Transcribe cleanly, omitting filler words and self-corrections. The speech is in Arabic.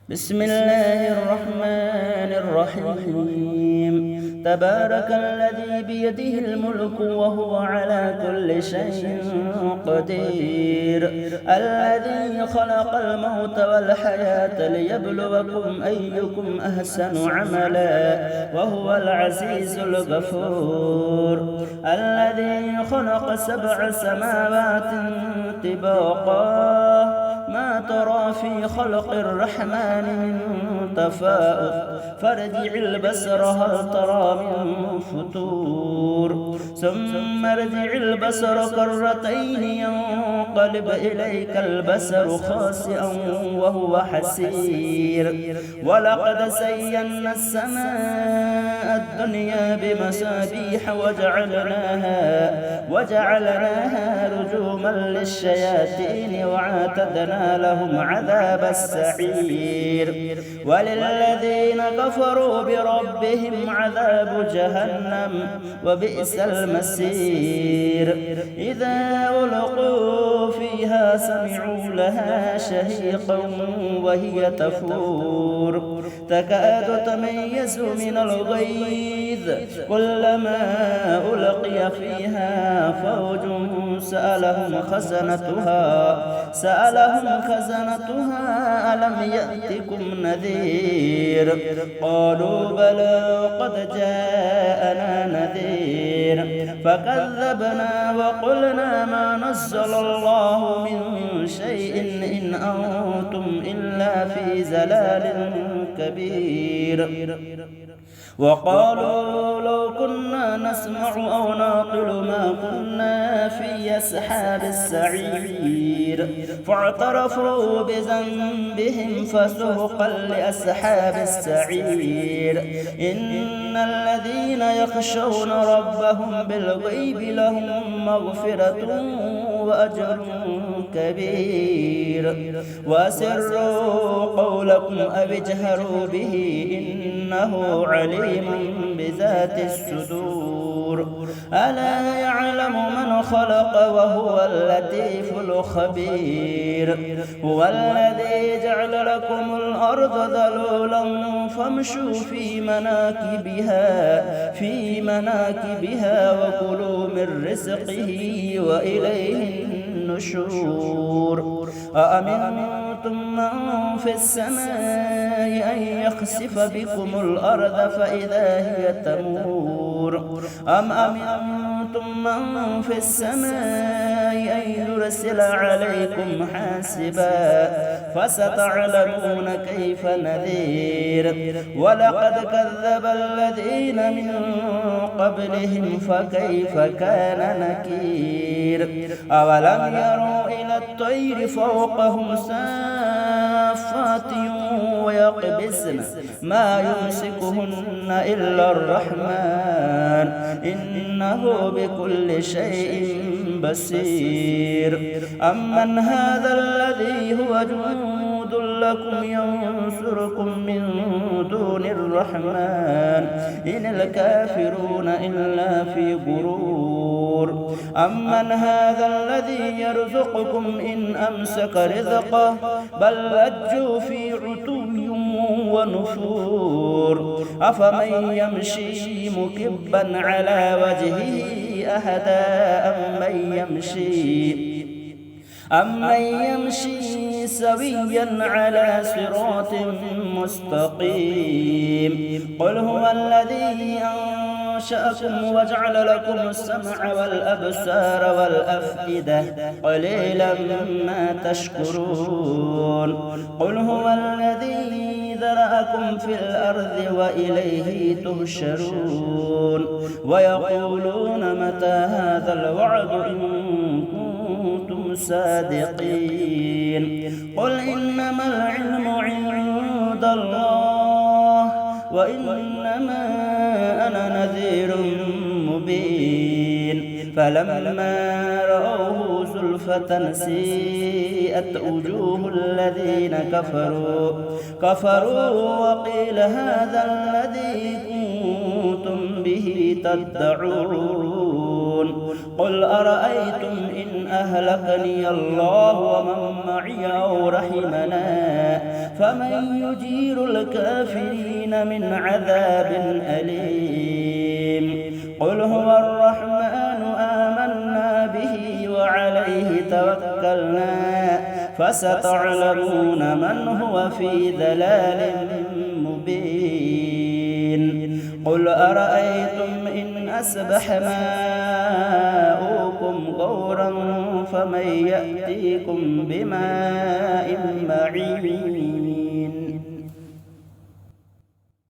بسم الله الرحمن الرحيم. تبارك الذي بيده الملك وهو على كل شيء قدير، الذي خلق الموت والحياة ليبلوكم أيكم أحسن عملا وهو العزيز الغفور، الذي خلق 7 سماوات طباقا ما ترى في خلق الرحمن من تفاؤت فارجع البصر هل ترى من فطور ثم ارجع البصر كرتين ينقلب إليك البصر خاسئا وهو حسير، ولقد زينا السماء الدنيا بمصابيح وجعلناها رجوما للشياطين وأعتدنا لهم عذاب السعير، وللذين كفروا بربهم عذاب جهنم وبئس المصير. إذا ألقوا فيها سمعوا لها شهيقا وهي تفور تكاد تميز من الغيظ كلما ألقي فيها فوج سألهم خزنتها ألم يأتكم نذير؟ قالوا بلى قد جاءنا نذير فكذبنا وقلنا ما نزل الله من شيء إن أنتم إلا في زلال كبير. وقالوا لو كنا نسمع أو نعقل ما كنا في أصحاب السعير، فاعترفوا بذنبهم فسحقا لأصحاب السعير. إن الذين يخشون ربهم بالغيب لهم مغفرة وأجر كبير. وأسروا قولكم أو اجهروا به إنه عليم بذات الصدور. ألا يعلم من خلق وهو اللطيف الخبير. هو الذي جعل لكم الأرض ذلولا فامشوا في مناكبها وكلوا من رزقه وإليه النشور. أأمنتم من في السماء أن يخسف بكم الأرض فإذا هي تمور، أم أمنتم من في السماء أن يرسل عليكم حاسبا فستعلمون كيف نذير. ولقد كذب الذين من قبلهم فكيف كان نكير. أولم يروا إلى الطير فوقهم صافات ويقبضن ما يمسكهن إلا الرحمن إنه بكل شيء بصير. أمن هذا الذي هو جند لكم ينصركم من دون الرحمن إن الكافرون إلا في غرور. أمن هذا الذي يرزقكم إن أمسك رزقه بل لجوا في عتو ونفور. أفمن يمشي مكبا على وجهه أهدى أمن يمشي سويا على صراط مستقيم. قل هو الذي أنشأكم وجعل لكم السمع والأبصار والأفئدة قليلا ما تشكرون. قل هو الذي ذرأكم في الأرض وإليه تهشرون. ويقولون متى هذا الوعد إن كنتم صادقين. قل إنما العلم عند الله وإنما أنا نذير مبين. فلما رأوه زلفة سيئت وجوه الذين كفروا وقيل هذا الذي كنتم به تدعون. قل أرأيتم إن أهلكني الله ومن معي أو رحمنا فمن يجير الكافرين من عذاب أليم قل هو الرحمن آمنا به وعليه توكلنا فستعلمون من هو في ضلال مبين قل أرأيتم إن أصبح ماؤكم غورا فمن يأتيكم بماء معين